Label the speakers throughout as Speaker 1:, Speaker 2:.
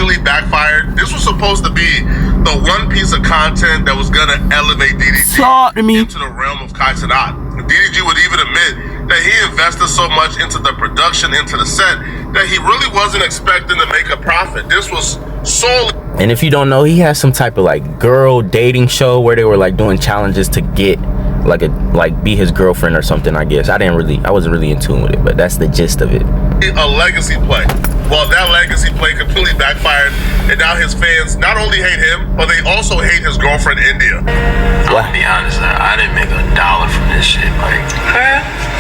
Speaker 1: completely backfired. This was supposed to be the one piece of content that was gonna elevate DDG into the realm of Kaizenat. DDG would even admit that he invested so much into the production, into the set, that he really wasn't expecting to make a profit. This was solely.
Speaker 2: And if you don't know, he has some type of like girl dating show where they were like doing challenges to get like be his girlfriend or something, I guess. I wasn't really in tune with it, but that's the gist of it.
Speaker 1: A legacy play. Well, that legacy play completely backfired, and now his fans not only hate him, but they also hate his girlfriend India.
Speaker 3: I'll be honest, I didn't make $1 from this shit. Like,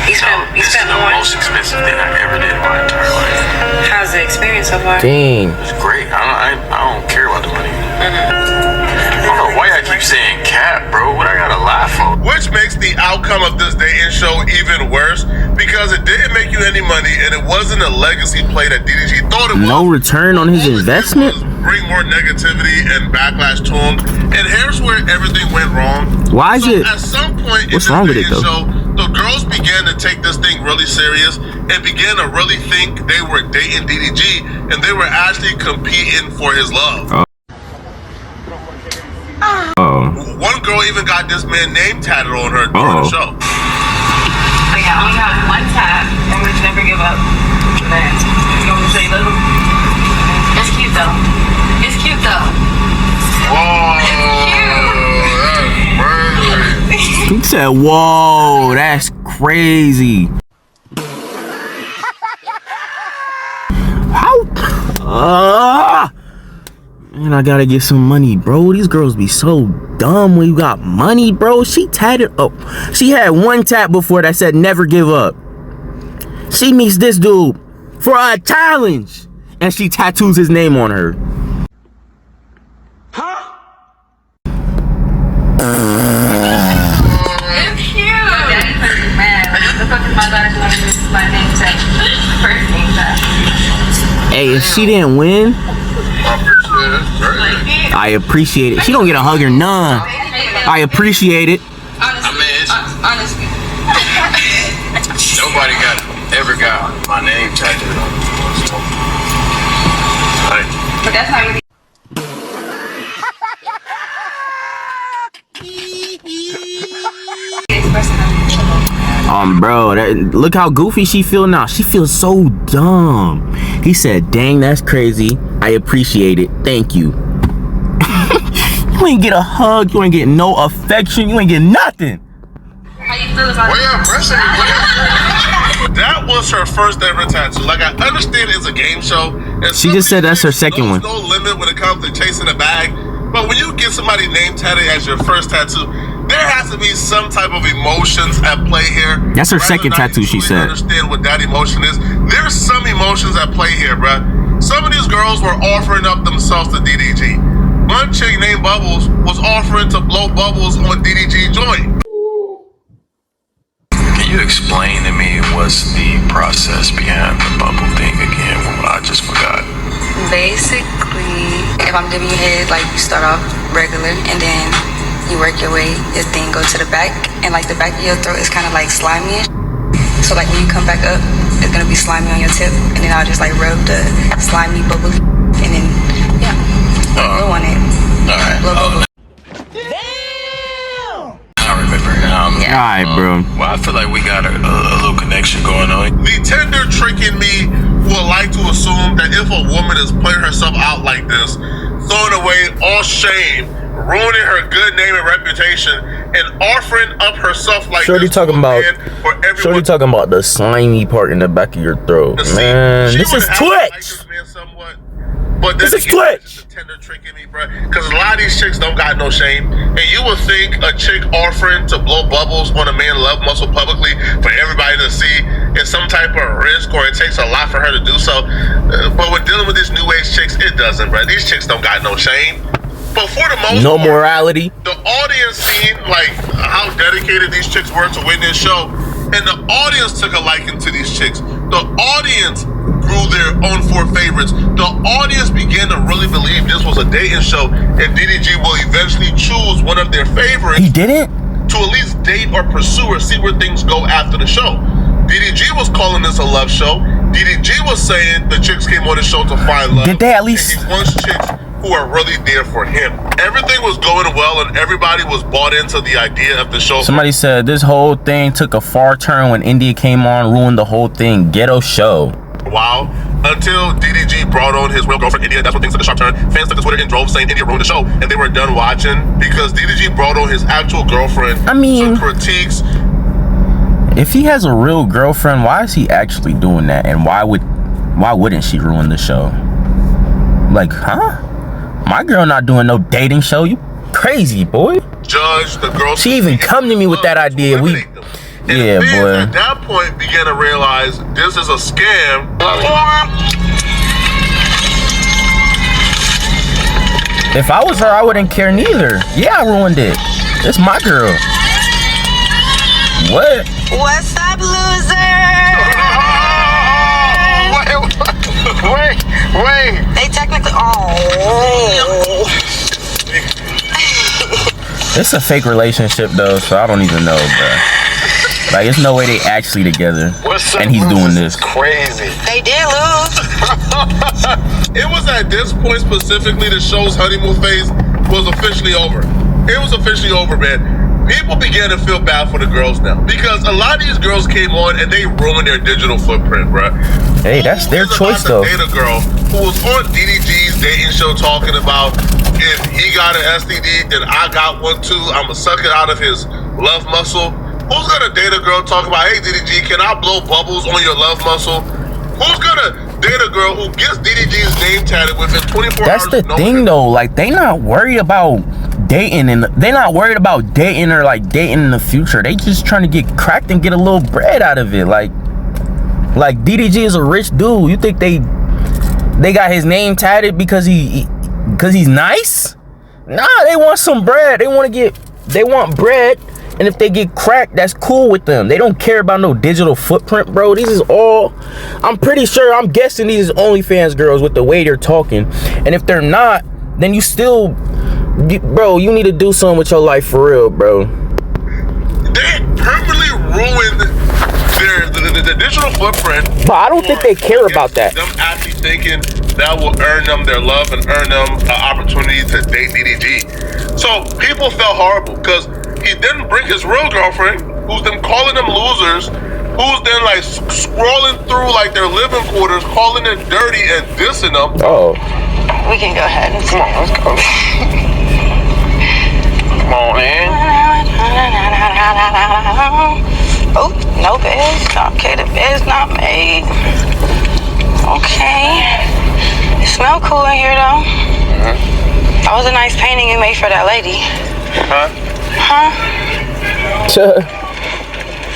Speaker 4: this is the
Speaker 3: most expensive thing I ever did in my entire life.
Speaker 4: How's the experience so far?
Speaker 2: Dang.
Speaker 3: It's great. I don't care about the money. I don't know why I keep saying cap, bro. What I gotta laugh for?
Speaker 1: Which makes the outcome of this dating show even worse, because it didn't make you any money, and it wasn't a legacy play that DDG thought it was.
Speaker 2: No return on his investment?
Speaker 1: Bring more negativity and backlash to him, and here's where everything went wrong.
Speaker 2: Why is it?
Speaker 1: At some point
Speaker 2: What's
Speaker 1: in
Speaker 2: wrong
Speaker 1: the
Speaker 2: with it
Speaker 1: dating
Speaker 2: though?
Speaker 1: show, the girls began to take this thing really serious and began to really think they were dating DDG, and they were actually competing for his love. One girl even got this man name tatted on her during the show.
Speaker 4: So yeah, I only have one tab, and we never give up. You want me to say little? It's cute though. It's cute though.
Speaker 1: Whoa,
Speaker 4: It's cute.
Speaker 2: He said, whoa, that's crazy. How? Man, I gotta get some money, bro. These girls be so dumb when you got money, bro. She tatted up. She had one tat before that said never give up. She meets this dude for a challenge, and she tattoos his name on her.
Speaker 4: It's cute. Daddy put me mad. Like, what the fuck is my daughter doing with my name tag? First name tag.
Speaker 2: Hey, if she didn't win, I appreciate it. She don't get a hug or none. I appreciate it.
Speaker 4: Honestly.
Speaker 3: Nobody ever got my name tattooed on me.
Speaker 4: But that's how you.
Speaker 2: Bro, look how goofy she feel now. She feels so dumb. He said, dang, that's crazy. I appreciate it. Thank you. You ain't get a hug. You ain't get no affection. You ain't get nothing.
Speaker 4: How you feel about
Speaker 1: That was her first ever tattoo. Like, I understand it's a game show.
Speaker 2: She just said that's her second one.
Speaker 1: There's no limit when it comes to chasing a bag. But when you get somebody name tatted as your first tattoo, there has to be some type of emotions at play here.
Speaker 2: That's her second tattoo, she said.
Speaker 1: Understand what that emotion is. There's some emotions at play here, bruh. Some of these girls were offering up themselves to DDG. One chick named Bubbles was offering to blow bubbles on DDG joint.
Speaker 3: Can you explain to me what's the process behind the bubble thing again? I just forgot.
Speaker 5: Basically, if I'm giving you head, like you start off regular and then you work your way, this thing go to the back, and like the back of your throat is kind of like slimy. So like when you come back up, it's gonna be slimy on your tip, and then I'll just like rub the slimy bubble, and then yeah, blow on it.
Speaker 3: All right.
Speaker 5: Blow bubble.
Speaker 3: Damn. I remember.
Speaker 2: Yeah. All right, bro.
Speaker 3: Well, I feel like we got a little connection going on.
Speaker 1: The tender trick in me would like to assume that if a woman is putting herself out like this, throwing away all shame, ruining her good name and reputation, and offering up herself like
Speaker 2: Shorty
Speaker 1: this
Speaker 2: talking about the slimy part in the back of your throat. Man, this is Twitch.
Speaker 1: But
Speaker 2: this is Twitch.
Speaker 1: A tender trick in me, bro. Because a lot of these chicks don't got no shame, and you would think a chick offering to blow bubbles on a man's love muscle publicly for everybody to see is some type of risk, or it takes a lot for her to do so. But when dealing with these new age chicks, it doesn't, bro. These chicks don't got no shame. But for the most
Speaker 2: part,
Speaker 1: morality. The audience seen like how dedicated these chicks were to win this show, and the audience took a liking to these chicks. The audience grew their own four favorites. The audience began to really believe this was a dating show, and DDG will eventually choose one of their favorites.
Speaker 2: He didn't?
Speaker 1: To at least date or pursue or see where things go after the show. DDG was calling this a love show. DDG was saying the chicks came on the show to find love.
Speaker 2: Did they at least?
Speaker 1: And he wants chicks who are really there for him. Everything was going well, and everybody was bought into the idea of the show.
Speaker 2: Somebody said this whole thing took a far turn when India came on, ruined the whole thing. Ghetto show.
Speaker 1: Wow. Until DDG brought on his real girlfriend India, that's when things took a sharp turn. Fans took to Twitter and drove saying India ruined the show, and they were done watching because DDG brought on his actual girlfriend.
Speaker 2: I mean,
Speaker 1: to critiques.
Speaker 2: If he has a real girlfriend, why is he actually doing that? And why wouldn't she ruin the show? Like, huh? My girl not doing no dating show. You crazy, boy.
Speaker 1: Judge the girl.
Speaker 2: She even come to me with that idea. Yeah, boy.
Speaker 1: At that point, began to realize this is a scam.
Speaker 2: If I was her, I wouldn't care neither. Yeah, I ruined it. It's my girl. What?
Speaker 6: What's up, loser?
Speaker 3: Wait.
Speaker 6: They technically. Oh.
Speaker 2: It's a fake relationship though, so I don't even know, bro. Like, there's no way they actually together. And he's doing this.
Speaker 3: Crazy.
Speaker 6: They did lose.
Speaker 1: It was at this point specifically the show's honeymoon phase was officially over. It was officially over, man. People began to feel bad for the girls now because a lot of these girls came on and they ruined their digital footprint, bro.
Speaker 2: Hey, that's their choice though.
Speaker 1: Date a girl who was on DDG's dating show talking about if he got an STD and I got one too, I'ma suck it out of his love muscle. Who's gonna date a girl talking about, hey DDG, can I blow bubbles on your love muscle? Who's gonna date a girl who gets DDG's name tatted within 24 hours?
Speaker 2: That's the thing though. Like, they not worried about dating, and they not worried about dating or like dating in the future. They just trying to get cracked and get a little bread out of it. Like DDG is a rich dude. You think they got his name tatted because he's nice? Nah, they want some bread. They want bread. And if they get cracked, that's cool with them. They don't care about no digital footprint, bro. These is all, I'm guessing these is OnlyFans girls with the way they're talking. And if they're not, then you still, bro, you need to do something with your life for real, bro.
Speaker 1: They permanently ruined the digital footprint.
Speaker 2: But I don't think they care about that.
Speaker 1: Them actually thinking that will earn them their love and earn them an opportunity to date DDG. So people felt horrible because he didn't bring his real girlfriend, who's them calling them losers, who's then like scrolling through like their living quarters, calling it dirty and dissing them.
Speaker 2: Oh.
Speaker 6: We can go ahead.
Speaker 3: Come on, let's go. Come on, man.
Speaker 6: Oh, no bed. Okay, the bed's not made. Okay. It smells cool in here though. That was a nice painting you made for that lady.
Speaker 3: Huh?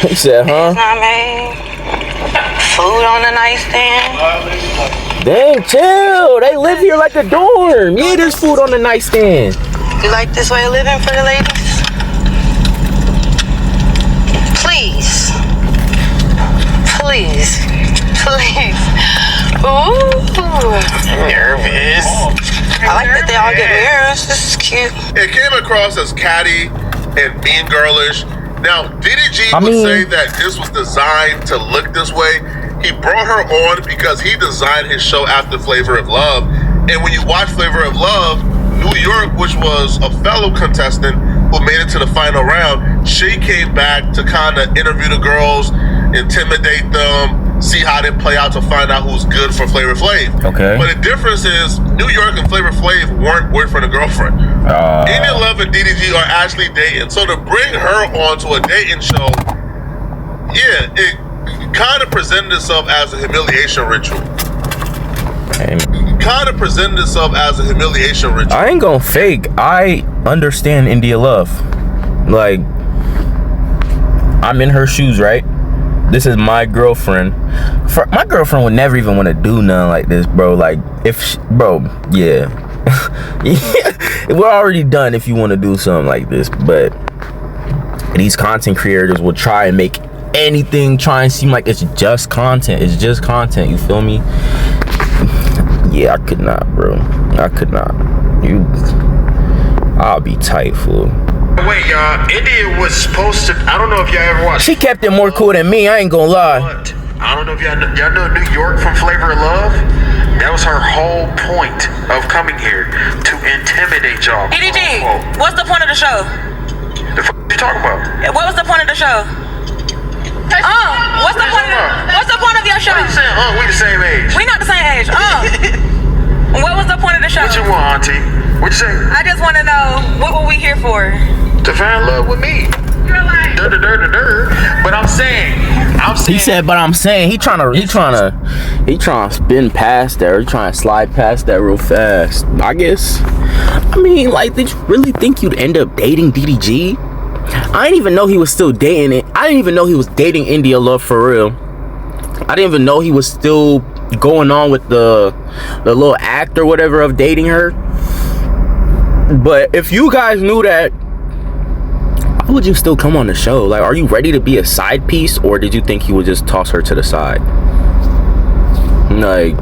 Speaker 2: He said, huh?
Speaker 6: It's not made. Food on the nightstand.
Speaker 2: Dang, chill. They live here like a dorm. Yeah, there's food on the nightstand.
Speaker 6: You like this way of living for the ladies? Please. Ooh.
Speaker 3: I'm nervous.
Speaker 6: I like that they all get mirrors. This is cute.
Speaker 1: It came across as catty and mean girlish. Now, DDG would say that this was designed to look this way. He brought her on because he designed his show after Flavor of Love. And when you watch Flavor of Love, New York, which was a fellow contestant who made it to the final round, she came back to kind of interview the girls, intimidate them, see how they play out to find out who's good for Flavor Flav.
Speaker 2: Okay.
Speaker 1: But the difference is New York and Flavor Flav weren't boyfriend and girlfriend. India Love and DDG are actually dating. So to bring her onto a dating show, yeah, it kind of presented itself as a humiliation ritual.
Speaker 2: I ain't gonna fake. I understand India Love. Like, I'm in her shoes, right? This is my girlfriend. My girlfriend would never even want to do nothing like this, bro. Like, yeah. We're already done if you want to do something like this. But these content creators will try and make anything try and seem like it's just content. It's just content, you feel me? Yeah, I could not, bro. I could not. I'll be tight, fool.
Speaker 3: Wait, y'all. India was supposed to. I don't know if y'all ever watched.
Speaker 2: She kept it more cool than me. I ain't gonna lie.
Speaker 3: But I don't know if y'all know New York from Flavor of Love. That was her whole point of coming here, to intimidate y'all.
Speaker 4: DDG, what's the point of the show?
Speaker 3: The fuck you talking about?
Speaker 4: What was the point of the show? What's the point of your show?
Speaker 3: What are you saying? We the same age.
Speaker 4: We not the same age. What was the point of the show?
Speaker 3: What you want, auntie? What you say?
Speaker 4: I just want to know, what were we here for?
Speaker 3: To find love with me.
Speaker 4: You're like,
Speaker 3: But I'm saying.
Speaker 2: He said, but I'm saying he trying to spin past that, or he trying to slide past that real fast. I guess. I mean, like, did you really think you'd end up dating DDG? I didn't even know he was still dating it. I didn't even know he was dating India Love for real. I didn't even know he was still going on with the little act or whatever of dating her. But if you guys knew that, why would you still come on the show? Like, are you ready to be a side piece, or did you think he would just toss her to the side? Like,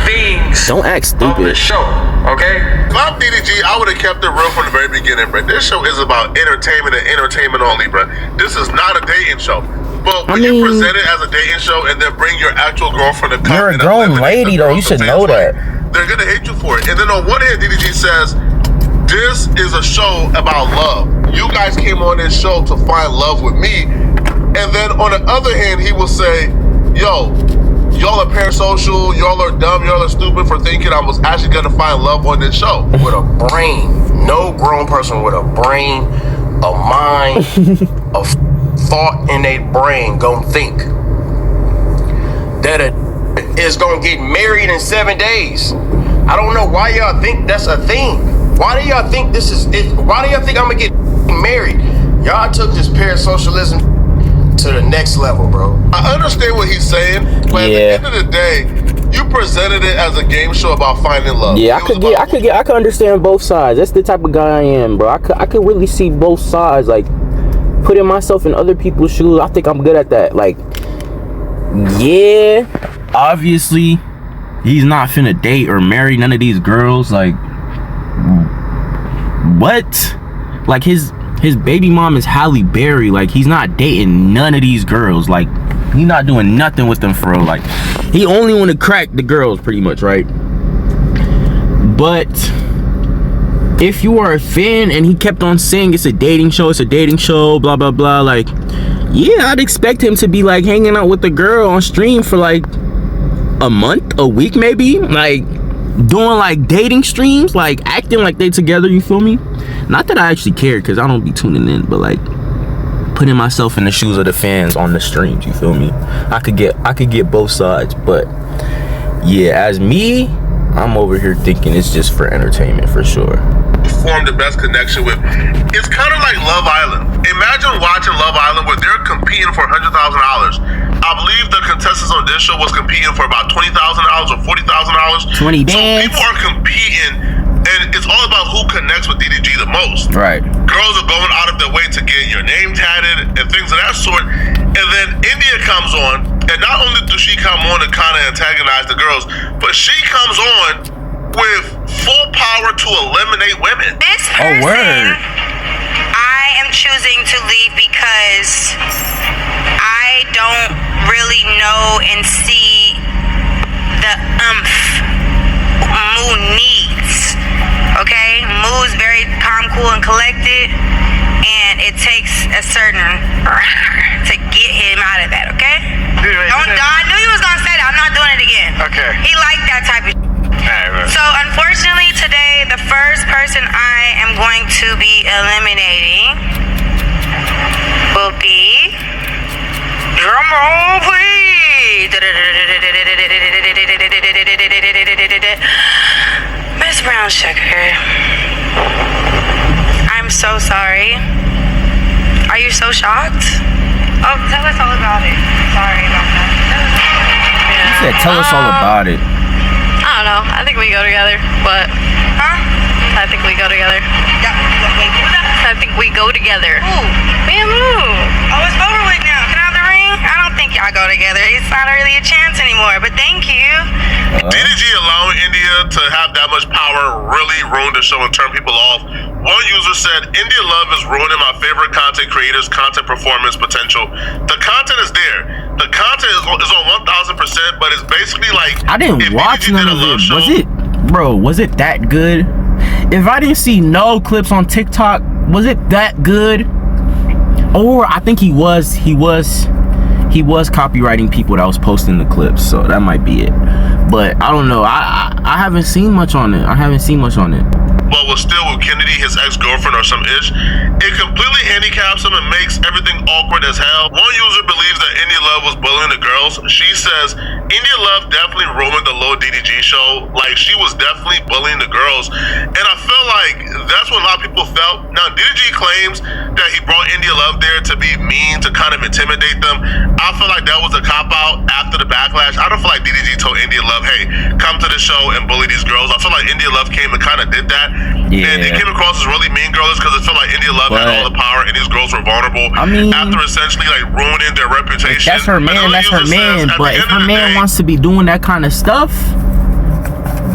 Speaker 3: things
Speaker 2: don't act
Speaker 3: on the
Speaker 2: stupid.
Speaker 3: show, okay?
Speaker 1: If I'm DDG, I would have kept it real from the very beginning, bro. This show is about entertainment and entertainment only, bro. This is not a dating show. But when you present it as a dating show and then bring your actual girlfriend to come,
Speaker 2: you're a grown lady, though. You should know that.
Speaker 1: They're gonna hate you for it. And then on one hand, DDG says, this is a show about love. You guys came on this show to find love with me. And then on the other hand, he will say, yo, y'all are parasocial, y'all are dumb, y'all are stupid for thinking I was actually gonna find love on this show.
Speaker 7: With a brain, no grown person with a brain, a mind, a thought in their brain gonna think that it is gonna get married in 7 days. I don't know why y'all think that's a thing. Why do y'all think this is it? Why do y'all think I'm gonna get married? Y'all took this parasocialism to the next level, bro.
Speaker 1: I understand what he's saying, but at the end of the day, you presented it as a game show about finding love.
Speaker 2: Yeah, I could understand both sides. That's the type of guy I am, bro. I could really see both sides. Like, putting myself in other people's shoes, I think I'm good at that. Like, yeah, obviously, he's not finna date or marry none of these girls. Like, what? Like, his baby mom is Halle Berry. Like, he's not dating none of these girls. Like, he's not doing nothing with them for real. Like, he only want to crack the girls, pretty much, right? But if you are a fan and he kept on saying it's a dating show, blah blah blah, like, yeah, I'd expect him to be like hanging out with the girl on stream for like a month, a week maybe, like doing like dating streams, like acting like they together, you feel me? Not that I actually care, because I don't be tuning in, but like putting myself in the shoes of the fans on the streams, you feel me? I could get both sides, but yeah, as me, I'm over here thinking it's just for entertainment for sure.
Speaker 1: Form the best connection with. It's kind of like Love Island. Imagine watching Love Island where they're competing for $100,000. I believe the contestants on this show was competing for about $20,000 or $40,000.
Speaker 2: 20 bands.
Speaker 1: So people are competing, and it's all about who connects with DDG the most.
Speaker 2: Right.
Speaker 1: Girls are going out of their way to get your name tatted and things of that sort. And then India comes on, and not only does she come on to kind of antagonize the girls, but she comes on with full power to eliminate women.
Speaker 6: This person,
Speaker 2: word.
Speaker 6: I am choosing to leave because I don't really know and see the Moo needs. Okay? Moo's very calm, cool, and collected, and it takes a certain to get him out of that, okay? I knew you was gonna say that. I'm not doing it again.
Speaker 3: Okay.
Speaker 6: He liked that type of So unfortunately today, the first person I am going to be eliminating will be, drum roll please, Miss Brown Sugar. I'm so sorry. Are you so shocked? Oh, tell us all about it. Sorry about that.
Speaker 2: He said, tell us all about it.
Speaker 8: I don't know. I think we go together, but...
Speaker 6: Huh?
Speaker 8: I think we go together.
Speaker 6: Yeah, wait, what was that?
Speaker 8: I think we go together.
Speaker 6: Ooh.
Speaker 8: Me and Moo.
Speaker 6: Oh, it's over with now. Can I have the ring? I don't think y'all go together. It's not really a chance anymore, but thank you.
Speaker 1: DDG allowing India to have that much power really ruined the show and turned people off. One user said, India Love is ruining my favorite content creators' content performance potential. The content is there. The content is on 1000%, but it's basically like
Speaker 2: I didn't watch none of it. Was it, bro? Was it that good? If I didn't see no clips on TikTok, was it that good? Or I think he was copywriting people that was posting the clips, so that might be it. But I don't know. I haven't seen much on it.
Speaker 1: But was still with Kennedy, his ex-girlfriend or some ish, it completely handicaps him and makes everything awkward as hell. One user believes that India Love was bullying the girls. She says India Love definitely ruined the Lil DDG show. Like, she was definitely bullying the girls. And I feel like that's what a lot of people felt. Now, DDG claims that he brought India Love there to be mean, to kind of intimidate them. I feel like that was a cop-out after the backlash. I don't feel like DDG told India Love, hey, come to the show and bully these girls. I feel like India Love came and kind of did that.
Speaker 2: Yeah.
Speaker 1: And it came across as really mean girls because it felt like India Love had all the power and these girls were vulnerable.
Speaker 2: I mean,
Speaker 1: after essentially like ruining their reputation.
Speaker 2: That's her man, but if her man wants to be doing that kind of stuff,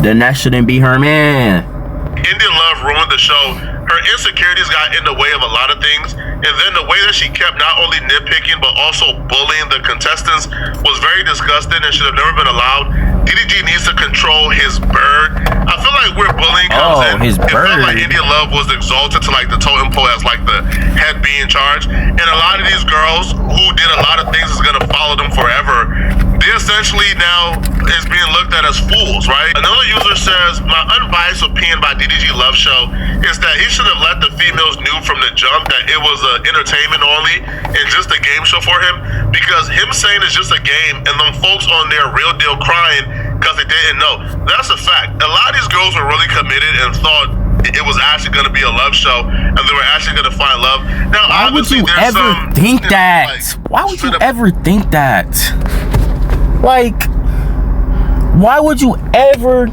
Speaker 2: then that shouldn't be her man.
Speaker 1: India Love ruined the show. Her insecurities got in the way of a lot of things, and then the way that she kept not only nitpicking but also bullying the contestants was very disgusting and should have never been allowed. DDG needs to control his bird. I feel like where bullying comes in,
Speaker 2: his
Speaker 1: it
Speaker 2: bird.
Speaker 1: felt like India Love was exalted to like the totem pole as like the head being in charge, and a lot of these girls who did a lot of things is gonna follow them forever. They essentially now is being looked at as fools, right? Another user says, my unbiased opinion by DDG Love Show is that he should have let the females know from the jump that it was entertainment only and just a game show for him, because him saying it's just a game and them folks on there real deal crying because they didn't know. That's a fact. A lot of these girls were really committed and thought it was actually going to be a love show and they were actually going to find love. Now,
Speaker 2: why would you ever think that? Why would you ever think that? Like, why would you ever,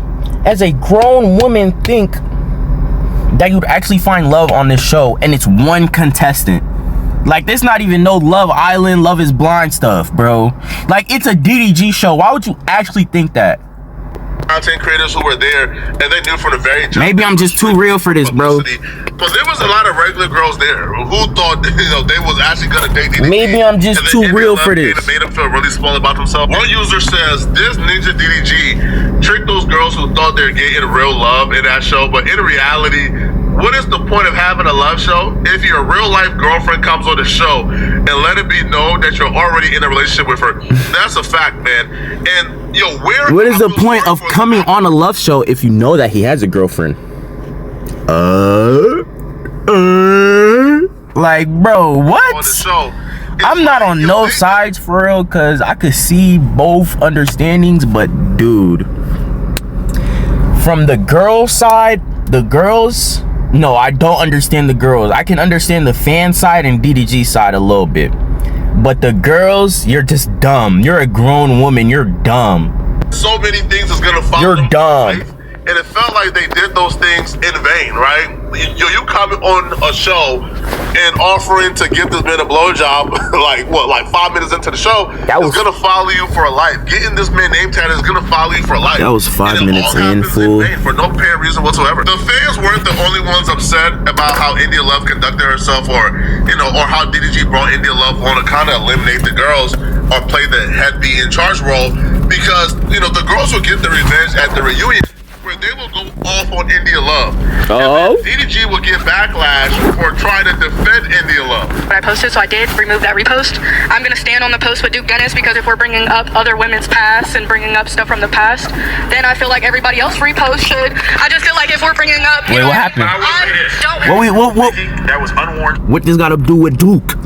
Speaker 2: as a grown woman, think that you'd actually find love on this show and it's one contestant? Like, there's not even no Love Island, Love is Blind stuff, bro. Like, it's a DDG show. Why would you actually think that?
Speaker 1: Content creators who were there and they knew from the very jump.
Speaker 2: Maybe I'm just too real for this, bro.
Speaker 1: But there was a lot of regular girls there who thought, they was actually gonna date DDG.
Speaker 2: Maybe I'm just too real for this.
Speaker 1: It made them feel really small about themselves. One user says this ninja DDG tricked those girls who thought they're getting real love in that show, but in reality, what is the point of having a love show if your real life girlfriend comes on the show and let it be known that you're already in a relationship with her? That's a fact, man. And what
Speaker 2: is the point of coming on a love show if you know that he has a girlfriend? Like, bro, what?
Speaker 1: On the show,
Speaker 2: I'm not on no sides for real, cause I could see both understandings, but dude, from the girl side, the girls, no, I don't understand the girls. I can understand the fan side and DDG side a little bit, but the girls, you're just dumb. You're a grown woman, you're dumb.
Speaker 1: So many things is gonna follow.
Speaker 2: You're dumb.
Speaker 1: Life. And it felt like they did those things in vain, right? You coming on a show and offering to give this man a blowjob, like 5 minutes into the show, it's gonna follow you for a life. Getting this man name tag is gonna follow you for a life.
Speaker 2: That was 5 minutes in, fool.
Speaker 1: For no apparent reason whatsoever. The fans weren't the only ones upset about how India Love conducted herself, or how DDG brought India Love on to kind of eliminate the girls or play the head be in charge role, because the girls will get the revenge at the reunion, where they will go off on India Love. And DDG will get backlash for trying to defend India Love.
Speaker 9: I posted, so I did remove that repost. I'm going to stand on the post with Duke Dennis, because if we're bringing up other women's past and bringing up stuff from the past, then I feel like everybody else repost should. I just feel like if we're bringing up...
Speaker 2: Wait, what happened?
Speaker 3: What? That was unwarranted.
Speaker 2: What this got to do with Duke?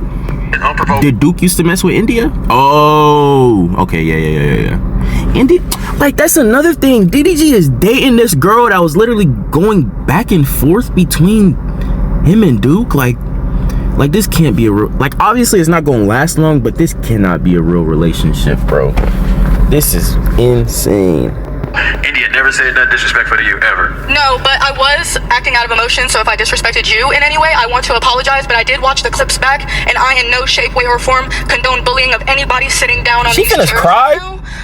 Speaker 2: Did Duke used to mess with India? Oh, okay, yeah. India, like, that's another thing. DDG is dating this girl that was literally going back and forth between him and Duke. Like this can't be a real, like, obviously it's not gonna last long, but this cannot be a real relationship, bro. This is insane.
Speaker 3: India never said nothing disrespectful to you, ever.
Speaker 9: No, but I was acting out of emotion, so if I disrespected you in any way, I want to apologize, but I did watch the clips back, and I in no shape, way, or form condone bullying of anybody sitting down on these chairs.
Speaker 2: She finna cry?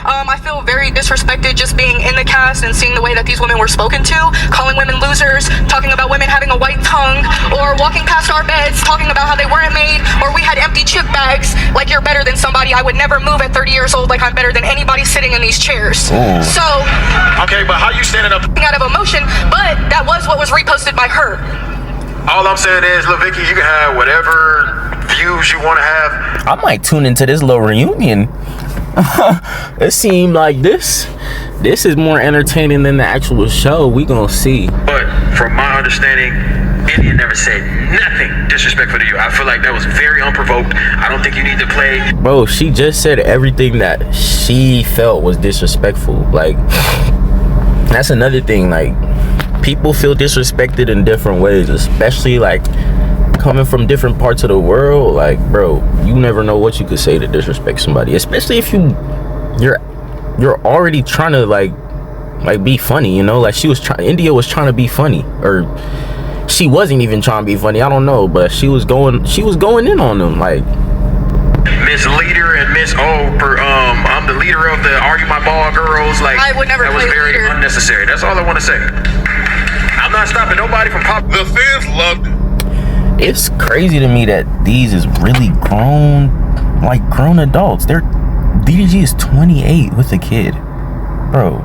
Speaker 9: I feel very disrespected just being in the cast and seeing the way that these women were spoken to, calling women losers, talking about women having a white tongue, or walking past our beds talking about how they weren't made, or we had empty chip bags, like you're better than somebody. I would never move at 30 years old like I'm better than anybody sitting in these chairs. So,
Speaker 3: Okay, but how you standing up?
Speaker 9: out of emotion, but that was what was reposted by her.
Speaker 3: All I'm saying is, Lil Vicky, you can have whatever views you want to have.
Speaker 2: I might tune into this little reunion. It seemed like this is more entertaining than the actual show. We gonna see.
Speaker 3: But from my understanding, India never said nothing disrespectful to you. I feel like that was very unprovoked. I don't think you need to play.
Speaker 2: Bro, she just said everything that she felt was disrespectful. Like, that's another thing. Like, people feel disrespected in different ways, especially like coming from different parts of the world. Like, bro, you never know what you could say to disrespect somebody, especially if you're already trying to like be funny, you know? Like, India was trying to be funny, or she wasn't even trying to be funny, I don't know, but she was going in on them. Like,
Speaker 3: Miss Leader and Miss I'm the leader of the Are You My Ball girls. Like,
Speaker 9: I would never
Speaker 3: that was
Speaker 9: play
Speaker 3: very
Speaker 9: leader.
Speaker 3: unnecessary. That's all I want to say. I'm not stopping nobody from popping.
Speaker 1: The fans loved it.
Speaker 2: it's crazy to me that these is really grown adults. DDG is 28 with a kid, bro.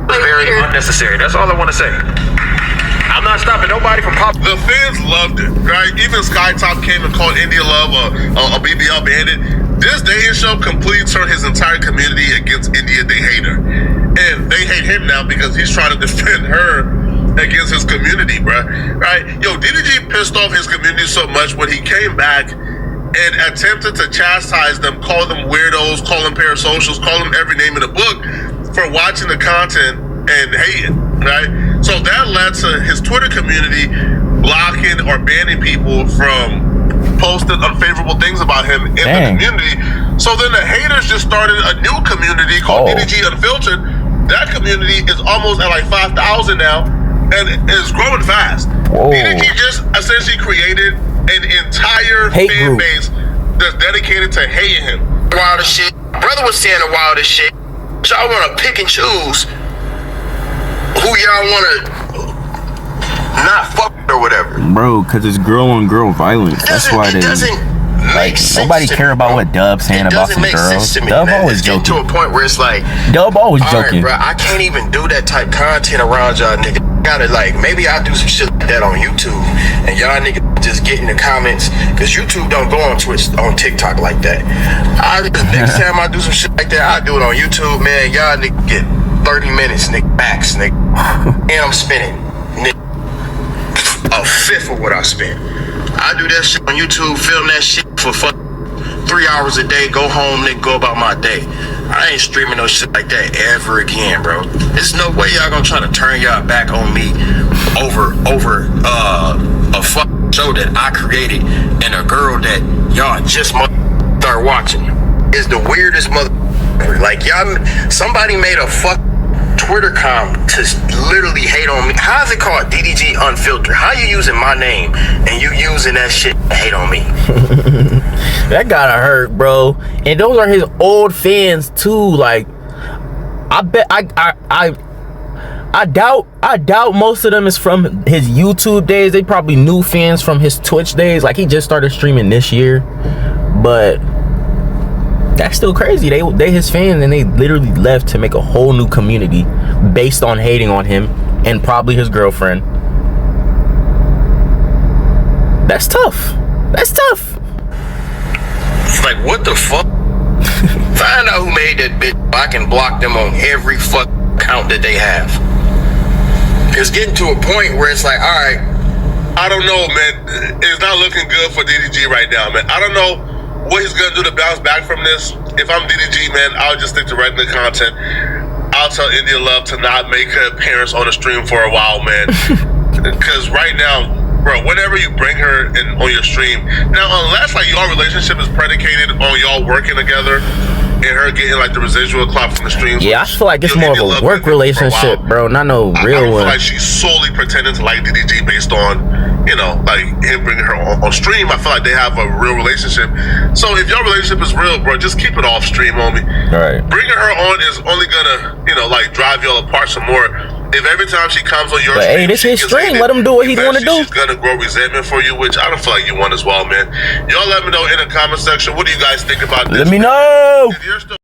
Speaker 3: Very unnecessary. That's all I want to say. I'm not stopping nobody from popping.
Speaker 1: The fans loved it, right? Even Skytop came and called India Love a BBL bandit. This dating show completely turned his entire community against India. They hate her, and they hate him now because he's trying to defend her against his community, bruh. Right? Yo, DDG pissed off his community so much when he came back and attempted to chastise them, call them weirdos, call them parasocials, call them every name in the book for watching the content and hating, right? So that led to his Twitter community blocking or banning people from posting unfavorable things about him in the community. So then the haters just started a new community called DDG Unfiltered. That community is almost at like 5,000 now and is growing fast. DDG just essentially created an entire fan base that's dedicated to hating him.
Speaker 7: Wildest shit. Brother was saying the wildest shit. Y'all want to pick and choose who y'all want to not fuck or whatever.
Speaker 2: Bro, because it's girl on girl violence. That's why they like nobody care about what Dub's saying about some girls. Dub always joking.
Speaker 7: To a point where it's like
Speaker 2: Dub always joking.
Speaker 7: Bro, I can't even do that type content around y'all niggas. Gotta like maybe I'll do some shit like that on YouTube and y'all niggas just get in the comments because YouTube don't go on Twitch on TikTok like that. Next time I do some shit like that, I'll do it on YouTube, man. Y'all niggas get 30 minutes, nigga, max, nigga. And I'm spending a fifth of what I spent. I do that shit on YouTube, film that shit for 3 hours a day, go home, nigga, go about my day. I ain't streaming no shit like that ever again, bro. There's no way y'all gonna try to turn y'all back on me over a fucking show that I created and a girl that y'all just start watching. Is the weirdest mother. Like y'all, somebody made a Twitter com to literally hate on me. How's it called? DDG Unfiltered. How you using my name and you using that shit to hate on me?
Speaker 2: That gotta hurt, bro. And those are his old fans too. Like, I bet I doubt most of them is from his YouTube days. They probably new fans from his Twitch days. Like, he just started streaming this year, but that's still crazy. They his fans, and they literally left to make a whole new community based on hating on him and probably his girlfriend. That's tough. That's tough.
Speaker 7: It's like, what the fuck? Find out who made that bitch. I can block them on every fuck account that they have. It's getting to a point where it's like, all right,
Speaker 1: I don't know, man. It's not looking good for DDG right now, man. I don't know what he's gonna do to bounce back from this. If I'm DDG, man, I'll just stick to regular content. I'll tell India Love to not make her appearance on the stream for a while, man. Because right now, bro, whenever you bring her in on your stream, now unless like your relationship is predicated on y'all working together and her getting like the residual clout from the streams.
Speaker 2: Yeah, I feel like it's more of a work relationship, bro, not no real one.
Speaker 1: I feel like she's solely pretending to like DDG based on you know, like him bringing her on stream, I feel like they have a real relationship. So if your relationship is real, bro, just keep it off stream, homie.
Speaker 2: Right.
Speaker 1: Bringing her on is only gonna, you know, like drive y'all apart some more. If every time she comes on your stream,
Speaker 2: hey, this his stream. Let him do what he want to do.
Speaker 1: She's gonna grow resentment for you, which I don't feel like you want as well, man. Y'all let me know in the comment section. What do you guys think about this?
Speaker 2: Let me know.
Speaker 1: If you're still